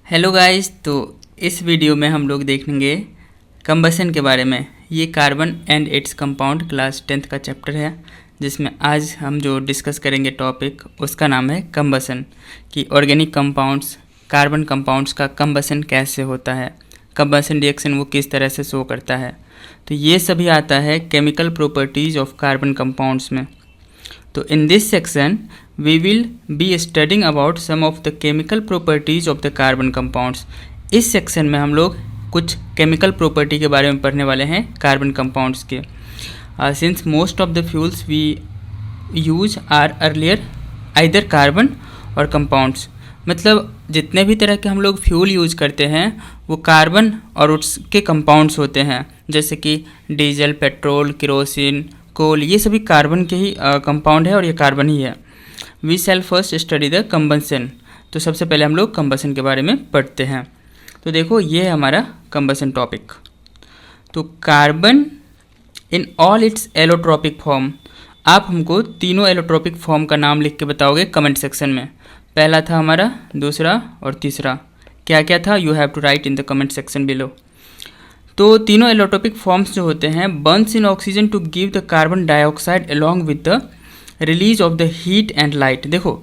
Hello guys. तो इस video में हम लोग देखेंगे कंबसन के बारे में। ये carbon and its compound class 10th का चैप्टर है, जिसमें आज हम जो डिस्कस करेंगे टॉपिक उसका नाम है कंबसन, कि ऑर्गेनिक कंपाउंड्स, कार्बन कंपाउंड्स का कंबसन कैसे होता है, कंबसन रिएक्शन वो किस तरह से शो करता है। तो ये सभी आता है chemical properties of carbon compounds में। तो in this section we will be studying about some of the chemical properties of the carbon compounds। इस सेक्शन में हम लोग कुछ केमिकल प्रॉपर्टी के बारे में पढ़ने वाले हैं कार्बन कंपाउंड्स के। Since most of the fuels we use are earlier either carbon और कंपाउंड्स, मतलब जितने भी तरह के हम लोग फ्यूल यूज करते हैं वो कार्बन और उसके कंपाउंड्स होते हैं, जैसे कि डीजल, पेट्रोल, केरोसिन, कोल, ये सभी कार्बन के ही कंपाउंड है और ये कार्बन ही है। We shall first study the combustion. तो सबसे पहले हम लोग कंबसन के बारे में पढ़ते हैं। तो देखो, ये है हमारा कंबसन टॉपिक। तो carbon in all it's allotropic form, आप हमको तीनों एलोट्रॉपिक फॉर्म का नाम लिख के बताओगे कमेंट सेक्शन में। पहला था हमारा, दूसरा और तीसरा क्या क्या था, you have to write in the comment section below. तो तीनों एलोट्रॉपिक फॉर्म्स जो होते हैं burns in oxygen to give the carbon dioxide along with the release of the heat and light. देखो,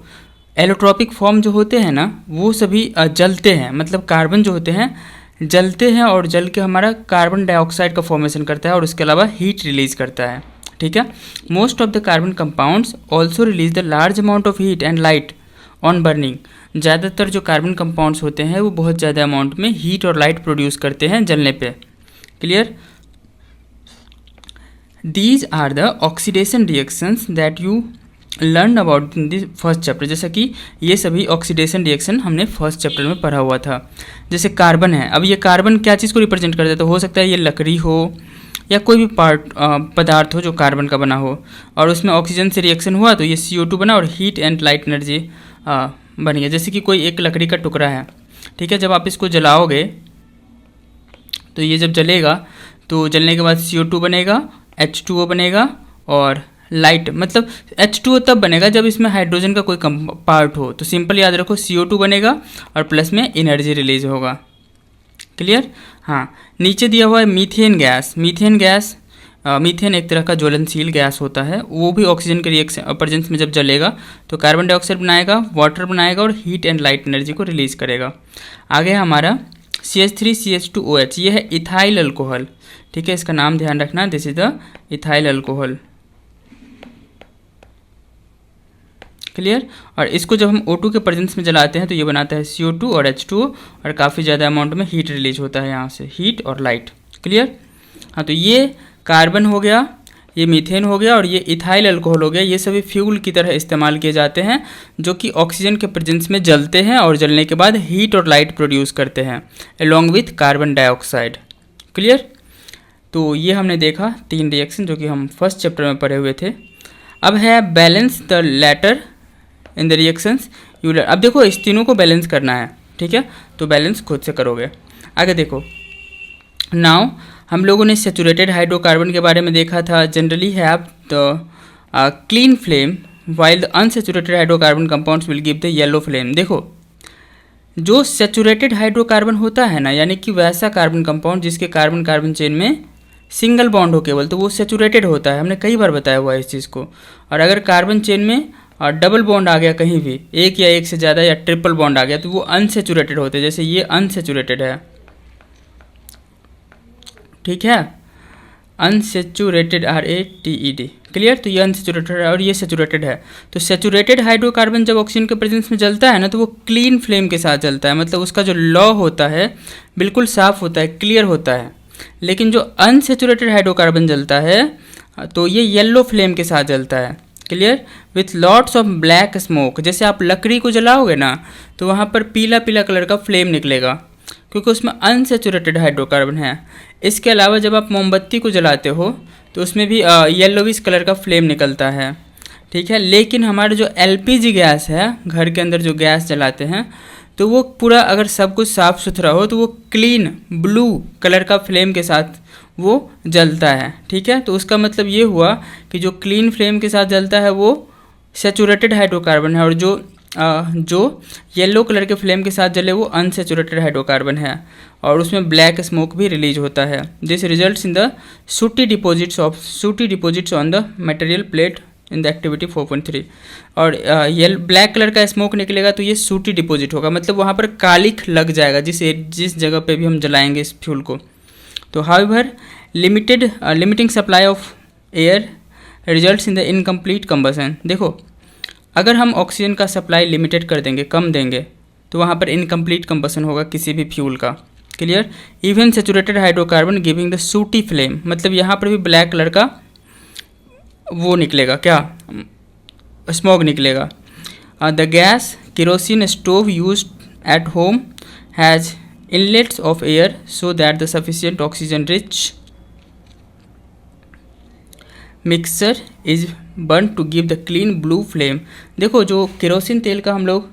एलोट्रॉपिक फॉर्म जो होते हैं ना वो सभी जलते हैं, मतलब कार्बन जो होते हैं जलते हैं और जल के हमारा कार्बन डाइऑक्साइड का फॉर्मेशन करता है और उसके अलावा हीट रिलीज करता है। ठीक है। Most of the carbon compounds also release the large amount of heat and light on burning. ज़्यादातर जो कार्बन कंपाउंड्स होते हैं वो बहुत ज़्यादा अमाउंट में हीट और लाइट प्रोड्यूस करते हैं जलने पे। Clear. These are the oxidation reactions that you learned about in the first chapter। जैसा कि ये सभी ऑक्सीडेशन रिएक्शन हमने फर्स्ट चैप्टर में पढ़ा हुआ था। जैसे कार्बन है, अब ये कार्बन क्या चीज़ को रिप्रेजेंट करता है, तो हो सकता है ये लकड़ी हो या कोई भी पदार्थ हो जो कार्बन का बना हो, और उसमें ऑक्सीजन से रिएक्शन हुआ तो ये CO2 बना और हीट एंड लाइट एनर्जी बन गया। जैसे कि कोई एक लकड़ी का टुकड़ा है, ठीक है, जब आप इसको जलाओगे तो ये जब जलेगा तो जलने के बाद CO2 बनेगा, H2O बनेगा और लाइट, मतलब H2O तब बनेगा जब इसमें हाइड्रोजन का कोई पार्ट हो। तो सिंपल याद रखो, CO2 बनेगा और प्लस में एनर्जी रिलीज होगा। क्लियर। हाँ, नीचे दिया हुआ है मीथेन गैस। मीथेन एक तरह का ज्वलनशील गैस होता है, वो भी ऑक्सीजन के रिएक्शन प्रेजेंस में जब जलेगा तो कार्बन डाइऑक्साइड बनाएगा, वाटर बनाएगा और हीट एंड लाइट एनर्जी को रिलीज करेगा। आगे हमारा CH3CH2OH, ये है इथाइल अल्कोहल। ठीक है, इसका नाम ध्यान रखना, this is the ethyl alcohol. Clear. और इसको जब हम O2 के प्रेजेंस में जलाते हैं तो ये बनाता है CO2 और H2O और काफ़ी ज़्यादा अमाउंट में हीट रिलीज होता है यहाँ से, हीट और लाइट। क्लियर। हाँ, तो ये कार्बन हो गया, ये मीथेन हो गया और ये इथाइल अल्कोहल हो गया। ये सभी फ्यूल की तरह इस्तेमाल किए जाते हैं जो कि ऑक्सीजन के प्रेजेंस में जलते हैं और जलने के बाद हीट और लाइट प्रोड्यूस करते हैं along with carbon dioxide. Clear. तो ये हमने देखा 3 रिएक्शन जो कि हम फर्स्ट चैप्टर में पढ़े हुए थे। अब है balance the letter in the reactions. अब देखो, इस तीनों को बैलेंस करना है। ठीक है, तो बैलेंस खुद से करोगे। आगे देखो, नाउ हम लोगों ने सेचुरेटेड हाइड्रोकार्बन के बारे में देखा था। Generally have the clean flame while the unsaturated hydrocarbon compounds will give the yellow flame. देखो, जो सेचुरेटेड हाइड्रोकार्बन होता है ना, यानी कि वैसा कार्बन कंपाउंड जिसके कार्बन कार्बन चेन में सिंगल बॉन्ड हो केवल, तो वो सेचुरेटेड होता है। हमने कई बार बताया हुआ है इस चीज़ को। और अगर कार्बन चेन में डबल बॉन्ड आ गया कहीं भी, एक या एक से ज़्यादा या ट्रिपल बॉन्ड आ गया, तो वो अनसेचुरेटेड होते हैं। जैसे ये अनसेचुरेटेड है। ठीक है, अनसेचुरेटेड RATED। क्लियर। तो ये अनसेचुरेटेड है और ये सेचुरेटेड है। तो सेचुरेटेड हाइड्रोकार्बन जब ऑक्सीजन के प्रेजेंस में जलता है ना तो वो क्लीन फ्लेम के साथ जलता है, मतलब उसका जो लौ होता है बिल्कुल साफ होता है, क्लियर होता है। लेकिन जो अनसेचुरेटेड हाइड्रोकार्बन जलता है तो ये येलो फ्लेम के साथ जलता है। Clear. With lots of black smoke. जैसे आप लकड़ी को जलाओगे ना तो वहाँ पर पीला पीला कलर का फ्लेम निकलेगा, क्योंकि उसमें अनसेचुरेटेड हाइड्रोकार्बन है। इसके अलावा जब आप मोमबत्ती को जलाते हो तो उसमें भी येलोविश कलर का फ्लेम निकलता है। ठीक है। लेकिन हमारा जो LPG गैस है, घर के अंदर जो गैस जलाते हैं, तो वो पूरा अगर सब कुछ साफ़ सुथरा हो तो वो क्लीन ब्लू कलर का फ्लेम के साथ वो जलता है। ठीक है। तो उसका मतलब ये हुआ कि जो क्लीन फ्लेम के साथ जलता है वो सेचुरेटेड हाइड्रोकार्बन है, और जो जो येलो कलर के फ्लेम के साथ जले वो अनसैचुरेटेड हाइड्रोकार्बन है और उसमें ब्लैक स्मोक भी रिलीज होता है। दिस रिजल्ट्स इन द सूटी deposits on the material plate in the activity 4.3। और ये ब्लैक कलर का स्मोक निकलेगा तो ये सूटी डिपॉजिट होगा, मतलब वहाँ पर कालिख लग जाएगा जिस जगह पे भी हम जलाएंगे इस फ्यूल को। तो however limiting supply of air results in the incomplete combustion. देखो, अगर हम ऑक्सीजन का सप्लाई लिमिटेड कर देंगे, कम देंगे, तो वहाँ पर इनकम्प्लीट कंबसन होगा किसी भी फ्यूल का। Clear. Even saturated hydrocarbon giving the सूटी फ्लेम, मतलब यहाँ पर भी ब्लैक कलर का वो निकलेगा, क्या स्मोक निकलेगा। The gas kerosene stove used at home has inlets of air so that the sufficient oxygen rich mixture is burn to give the clean blue flame. देखो, जो केरोसिन तेल का हम लोग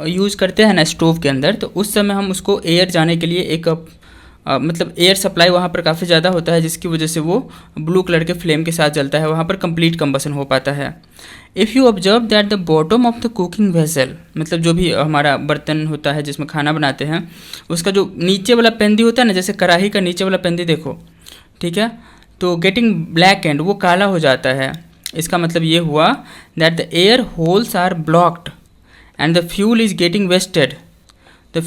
यूज़ करते हैं ना स्टोव के अंदर, तो उस समय हम उसको एयर जाने के लिए एक मतलब एयर सप्लाई वहाँ पर काफ़ी ज़्यादा होता है, जिसकी वजह से वो ब्लू कलर के फ्लेम के साथ जलता है, वहाँ पर कंप्लीट कंबसन हो पाता है। If you observe that the bottom of the cooking vessel, मतलब जो भी हमारा बर्तन होता है जिसमें खाना बनाते हैं, उसका जो नीचे वाला पेंदी होता है ना, जैसे कढ़ाई का नीचे वाला पेंदी देखो, ठीक है, तो गेटिंग ब्लैक एंड, वो काला हो जाता है। इसका मतलब ये हुआ that the air holes are blocked and the fuel is getting wasted. The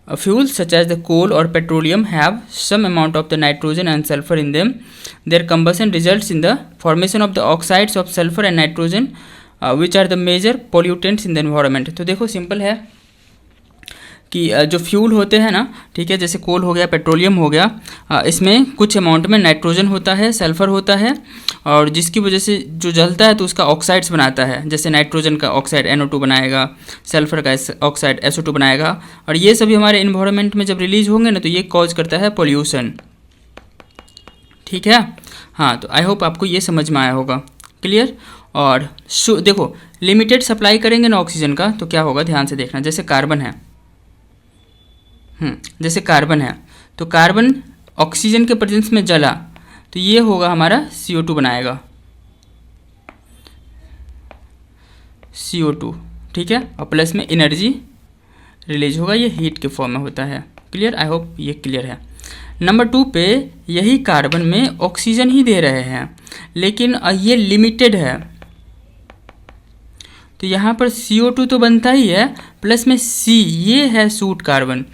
fuels such as the coal or petroleum have some amount of the nitrogen and sulfur in them. Their combustion results in the formation of the oxides of sulfur and nitrogen, which are the major pollutants in the environment. तो देखो simple है कि जो fuel होते हैं ना, ठीक है, जैसे कोल हो गया, पेट्रोलियम हो गया, इसमें कुछ अमाउंट में नाइट्रोजन होता है, सल्फर होता है, और जिसकी वजह से जो जलता है तो उसका ऑक्साइड्स बनाता है। जैसे नाइट्रोजन का ऑक्साइड NO2 बनाएगा, सल्फर का ऑक्साइड SO2 बनाएगा, और ये सभी हमारे इन्वायरमेंट में जब रिलीज होंगे ना तो ये कॉज करता है पोल्यूशन। ठीक है, हाँ, तो आई होप आपको ये समझ में आया होगा। क्लियर। और देखो, लिमिटेड सप्लाई करेंगे ना ऑक्सीजन का तो क्या होगा, ध्यान से देखना। जैसे कार्बन है, तो कार्बन ऑक्सीजन के प्रेजेंस में जला तो ये होगा हमारा CO2 बनाएगा, CO2, ठीक है, और प्लस में एनर्जी रिलीज होगा, ये हीट के फॉर्म में होता है। क्लियर, आई होप ये क्लियर है। नंबर 2 पे यही कार्बन में ऑक्सीजन ही दे रहे हैं, लेकिन ये लिमिटेड है, तो यहाँ पर CO2 तो बनता ही है, प्लस में C, ये है सूट कार्बन,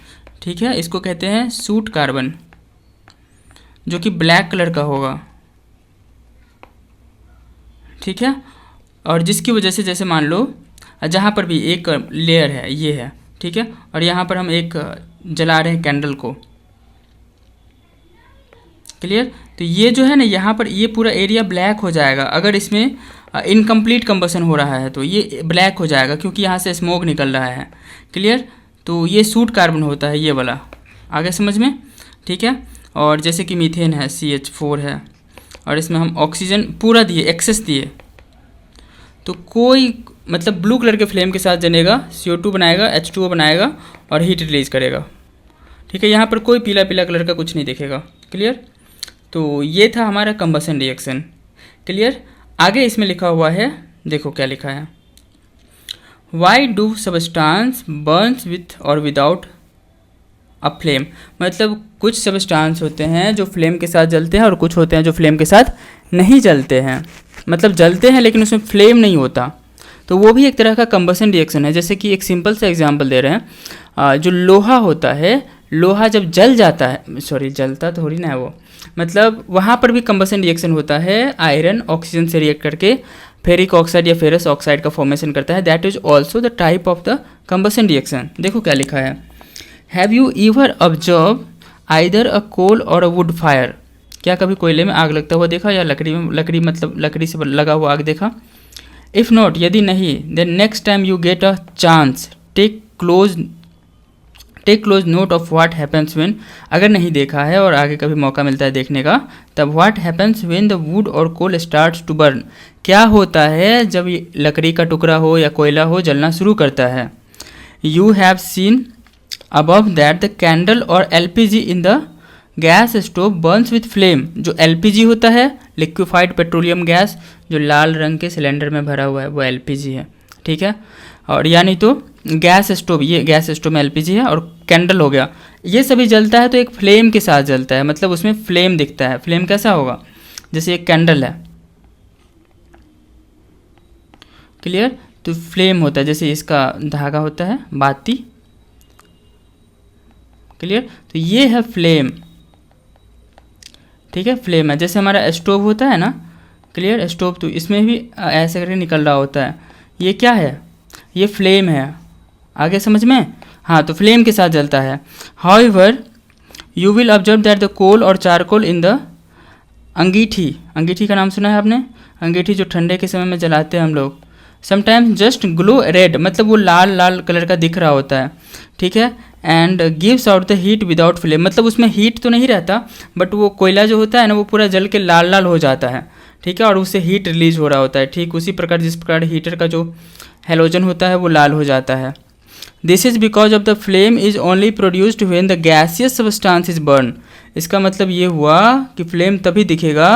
ठीक है, इसको कहते हैं सूट कार्बन, जो कि ब्लैक कलर का होगा, ठीक है, और जिसकी वजह से जैसे मान लो जहाँ पर भी एक लेयर है, ये है, ठीक है, और यहाँ पर हम एक जला रहे हैं कैंडल को। क्लियर। तो ये जो है ना, यहाँ पर ये पूरा एरिया ब्लैक हो जाएगा। अगर इसमें इनकम्प्लीट कंबसन हो रहा है तो ये ब्लैक हो जाएगा, क्योंकि यहाँ से स्मोक निकल रहा है। क्लियर। तो ये सूट कार्बन होता है, ये वाला, आगे समझ में, ठीक है। और जैसे कि मीथेन है, CH4 है, और इसमें हम ऑक्सीजन पूरा दिए, एक्सेस दिए, तो कोई मतलब ब्लू कलर के फ्लेम के साथ जलेगा, CO2 बनाएगा, H2O बनाएगा और हीट रिलीज करेगा, ठीक है। यहाँ पर कोई पीला पीला कलर का कुछ नहीं दिखेगा। क्लियर। तो ये था हमारा कंबसन रिएक्शन। क्लियर। आगे इसमें लिखा हुआ है, देखो क्या लिखा है, why do substance Burns with और विदाउट अ फ्लेम। मतलब कुछ सबस्टांस होते हैं जो फ्लेम के साथ जलते हैं और कुछ होते हैं जो फ्लेम के साथ नहीं जलते हैं, मतलब जलते हैं लेकिन उसमें फ्लेम नहीं होता, तो वो भी एक तरह का कंबसन रिएक्शन है। जैसे कि एक सिंपल सा एग्जांपल दे रहे हैं, जो लोहा होता है, लोहा जब जल जाता है, सॉरी जलता थोड़ी ना है वो, मतलब वहाँ पर भी कंबसन रिएक्शन होता है, आयरन ऑक्सीजन से रिएक्ट करके फेरिक ऑक्साइड या फेरस ऑक्साइड का फॉर्मेशन करता है, that is also the type of the combustion reaction. देखो क्या लिखा है, have you ever observe either a coal or a wood fire. क्या कभी कोयले में आग लगता हुआ देखा, या लकड़ी मतलब लकड़ी से लगा हुआ आग देखा। इफ़ नॉट, यदि नहीं, then next time you get a chance take close note of what happens when. अगर नहीं देखा है और आगे कभी मौका मिलता है देखने का, तब what happens when the wood और कोल स्टार्ट्स टू बर्न। क्या होता है जब लकड़ी का टुकड़ा हो या कोयला हो जलना शुरू करता है। You have seen above that the candle और LPG in the gas stove Burns with flame. जो LPG होता है, लिक्विफाइड पेट्रोलियम गैस, जो लाल रंग के सिलेंडर में भरा हुआ है, वो LPG है, ठीक है। और या नहीं तो गैस स्टोव, ये गैस स्टोव में एलपीजी है, और कैंडल हो गया, ये सभी जलता है तो एक फ्लेम के साथ जलता है, मतलब उसमें फ्लेम दिखता है। फ्लेम कैसा होगा, जैसे एक कैंडल है, क्लियर, तो फ्लेम होता है, जैसे इसका धागा होता है बाती, क्लियर, तो ये है फ्लेम, ठीक है, फ्लेम है। जैसे हमारा स्टोव होता है ना, क्लियर, स्टोव, तो इसमें भी ऐसे करके निकल रहा होता है, ये क्या है, ये फ्लेम है, आगे समझ में, हाँ, तो फ्लेम के साथ जलता है। However you will observe that the coal और चारकोल इन द अंगीठी, अंगीठी का नाम सुना है आपने, अंगीठी जो ठंडे के समय में जलाते हैं हम लोग, समटाइम्स जस्ट ग्लो रेड, मतलब वो लाल लाल कलर का दिख रहा होता है, ठीक है, and gives out the heat without flame, मतलब उसमें हीट तो नहीं रहता, बट वो कोयला जो होता है ना वो पूरा जल के लाल लाल हो जाता है, ठीक है, और उससे हीट रिलीज हो रहा होता है, ठीक उसी प्रकार जिस प्रकार हीटर का जो हेलोजन होता है वो लाल हो जाता है। This is because of the flame is only produced when the gaseous substance is burn, इसका मतलब ये हुआ कि फ्लेम तभी दिखेगा,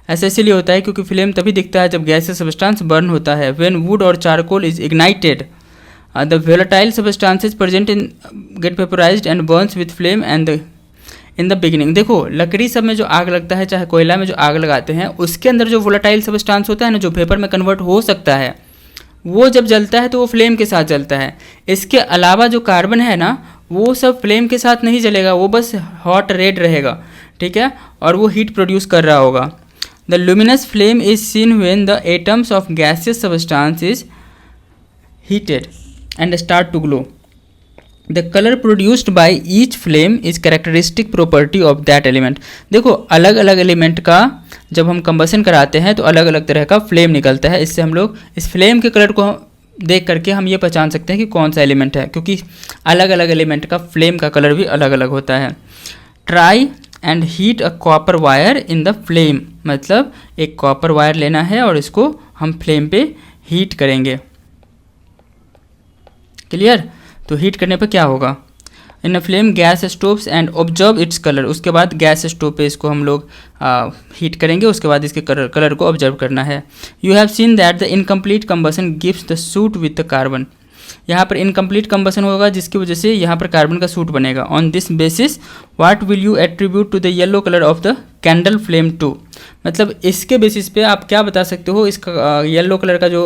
ऐसा इसलिए होता है क्योंकि फ्लेम तभी दिखता है जब गैसियस सबस्टांस बर्न होता है। व्हेन वुड और charcoal is ignited the volatile substances present in get vaporized and burns with flame and in the beginning. देखो लकड़ी सब में जो आग लगता है, चाहे कोयला में जो आग लगाते हैं, उसके अंदर जो वोलाटाइल सबस्टांस होता है ना, जो वेपर में कन्वर्ट हो सकता है, वो जब जलता है तो वो फ्लेम के साथ जलता है। इसके अलावा जो कार्बन है ना, वो सब फ्लेम के साथ नहीं जलेगा, वो बस हॉट रेड रहेगा, ठीक है, और वो हीट प्रोड्यूस कर रहा होगा। The luminous flame is seen when the atoms of gaseous substance is heated and start to glow. The color produced by each flame is characteristic property of that element. देखो अलग अलग element का जब हम combustion कराते हैं तो अलग अलग तरह का फ्लेम निकलता है, इससे हम लोग इस फ्लेम के कलर को देख करके हम ये पहचान सकते हैं कि कौन सा एलिमेंट है, क्योंकि अलग अलग एलिमेंट का फ्लेम का कलर भी अलग अलग होता है। Try and heat a copper wire in the flame, मतलब एक कॉपर वायर लेना है और इसको हम फ्लेम पे हीट करेंगे, क्लियर। तो हीट करने पर क्या होगा, in a flame gas stoves and observe its colour, उसके बाद गैस स्टोव पे इसको हम लोग हीट करेंगे, उसके बाद इसके कलर को ऑब्जर्व करना है। You have seen that the incomplete combustion gives the suit with the carbon, यहाँ पर इनकम्प्लीट कंबसन होगा जिसकी वजह से यहाँ पर कार्बन का सूट बनेगा। On this basis what will you attribute to the yellow colour of the candle flame to, मतलब इसके बेसिस पे आप क्या बता सकते हो, इसका येलो कलर का जो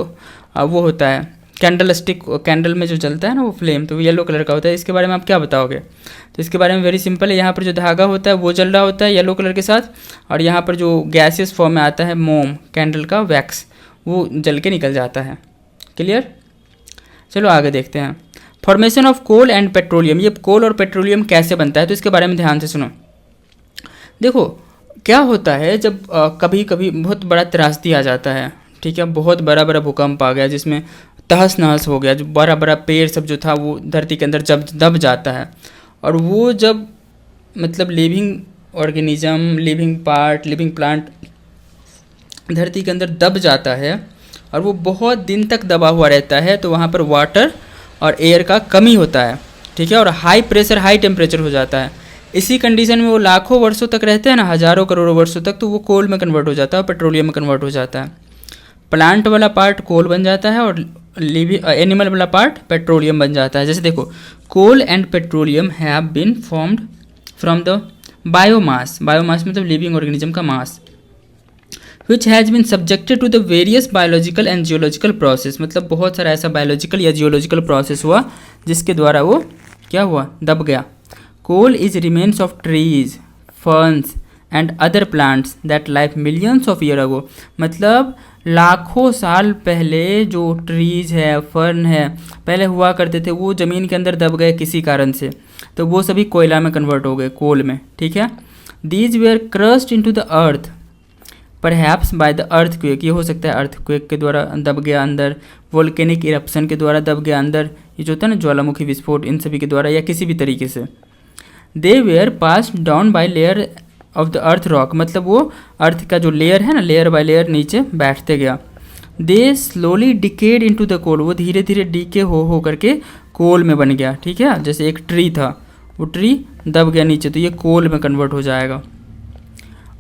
वो होता है कैंडल स्टिक, कैंडल में जो जलता है ना वो फ्लेम, तो येलो कलर का होता है, इसके बारे में आप क्या बताओगे। तो इसके बारे में वेरी सिंपल है, यहाँ पर जो धागा होता है वो जल रहा होता है येलो कलर के साथ, और यहाँ पर जो गैसियस फॉर्म में आता है मोम, कैंडल का वैक्स, वो जल के निकल जाता है, क्लियर। चलो आगे देखते हैं। Formation of coal and petroleum, ये कोल और पेट्रोलियम कैसे बनता है, तो इसके बारे में ध्यान से सुनो। देखो क्या होता है जब कभी कभी बहुत बड़ा त्रासदी आ जाता है, ठीक है, बहुत बड़ा बड़ा भूकंप आ गया जिसमें तहस नहस हो गया, जो बड़ा बड़ा पेड़ सब जो था वो धरती के अंदर जब दब जाता है, और वो जब मतलब living organism, living part, living plant धरती के अंदर दब जाता है और वो बहुत दिन तक दबा हुआ रहता है, तो वहाँ पर वाटर और एयर का कमी होता है, ठीक है, और हाई प्रेशर हाई टेम्परेचर हो जाता है। इसी कंडीशन में वो लाखों वर्षों तक रहते हैं ना, हज़ारों करोड़ों वर्षों तक, तो वो कोल में कन्वर्ट हो जाता है और पेट्रोलियम में कन्वर्ट हो जाता है। प्लांट वाला पार्ट कोल बन जाता है और एनिमल वाला पार्ट पेट्रोलियम बन जाता है। जैसे देखो coal and petroleum have been formed from the biomass, biomass मतलब लिविंग ऑर्गेनिज्म का mass, which has been subjected to the various biological and geological process, मतलब बहुत सारा ऐसा बायोलॉजिकल या जियोलॉजिकल प्रोसेस हुआ जिसके द्वारा वो क्या हुआ, दब गया। Coal is remains of trees, ferns and other plants that life millions of year ago, मतलब लाखों साल पहले जो ट्रीज़ है, फर्न है, पहले हुआ करते थे, वो ज़मीन के अंदर दब गए किसी कारण से, तो वो सभी कोयला में कन्वर्ट हो गए, कोल में, ठीक है। These where crossed into the earth perhaps by the earthquake, ये हो सकता है अर्थक्वेक के द्वारा दब गया अंदर, वोल्केनिक इरप्शन के द्वारा दब गया अंदर, ये जो होता है ना ज्वालामुखी विस्फोट, इन सभी के द्वारा या किसी भी तरीके से। They were passed down by layer of the earth rock, मतलब वो अर्थ का जो लेयर है ना, लेयर बाय लेयर नीचे बैठते गया। They slowly decayed into the coal, वो धीरे धीरे डीके हो करके कोल में बन गया, ठीक है। जैसे एक ट्री था, वो ट्री दब गया नीचे, तो ये कोल में कन्वर्ट हो जाएगा।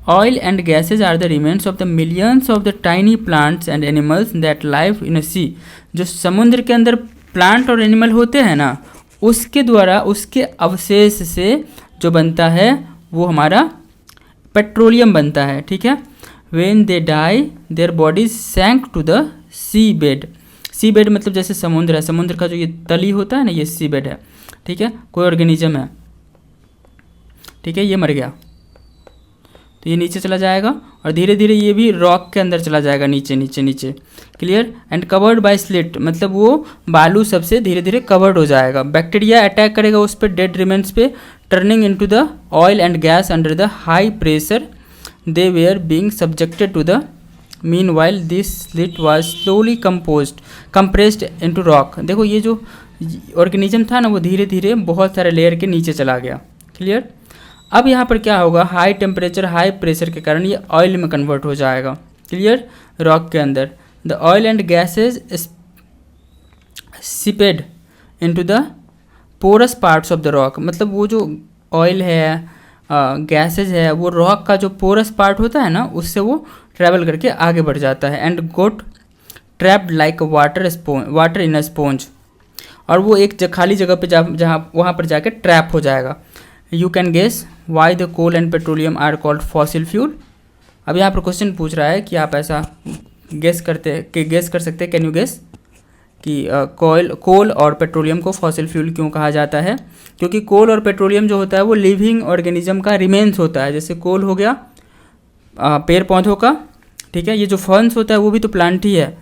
Oil and gases are the remains of the millions of the tiny plants and animals that live in a sea. जो समुद्र के अंदर प्लांट और एनिमल होते हैं ना, उसके द्वारा, उसके अवशेष से जो बनता है वो हमारा पेट्रोलियम बनता है, ठीक है। When they die their bodies sank to the sea bed. Sea bed मतलब जैसे समुद्र है, समुद्र का जो ये तली होता है ना, ये सी बेड है, ठीक है। कोई ऑर्गेनिज्म है, ठीक है, ये मर गया तो ये नीचे चला जाएगा और धीरे धीरे ये भी रॉक के अंदर चला जाएगा, नीचे नीचे नीचे, clear. And covered by slit, मतलब वो बालू सबसे धीरे धीरे कवर्ड हो जाएगा। बैक्टीरिया अटैक करेगा उस पर, डेड रिमेन्स पे, turning into the oil and gas under the high pressure they were being subjected to the. Meanwhile this silt was slowly compressed into rock. देखो ये जो ऑर्गेनिज्म था ना, वो धीरे धीरे बहुत सारे लेयर के नीचे चला गया, क्लियर। अब यहाँ पर क्या होगा, हाई टेम्परेचर हाई प्रेशर के कारण ये ऑयल में कन्वर्ट हो जाएगा, क्लियर, रॉक के अंदर। The oil and gases seeped into the porous parts of the rock. मतलब वो जो ऑयल है, गैसेज है, वो रॉक का जो पोरस पार्ट होता है ना, उससे वो ट्रैवल करके आगे बढ़ जाता है। And got trapped like water in a sponge. और वो एक खाली जगह पे जहाँ वहाँ पर जाके ट्रैप हो जाएगा। You can guess why the coal and petroleum are called fossil fuel. अब यहाँ पर क्वेश्चन पूछ रहा है कि आप ऐसा गेस कर सकते हैं, कैन यू गेस कि कोल और पेट्रोलियम को फॉसिल फ्यूल क्यों कहा जाता है। क्योंकि कोल और पेट्रोलियम जो होता है वो लिविंग ऑर्गेनिज्म का रिमेन्स होता है। जैसे कोल हो गया पेड़ पौधों का, ठीक है, ये जो फर्न्स होता है वो भी तो प्लांट ही है,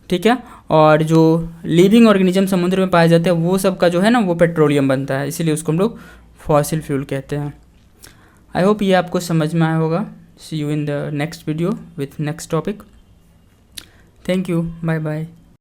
ठीक है। और जो लिविंग ऑर्गेनिज्म समुद्र में पाए जाते हैं वो सब का जो है ना, वो पेट्रोलियम बनता है, इसीलिए उसको हम लोग फॉसिल फ्यूल कहते हैं। आई होप ये आपको समझ में आया होगा। See you in the next video with next topic. Thank you, bye bye.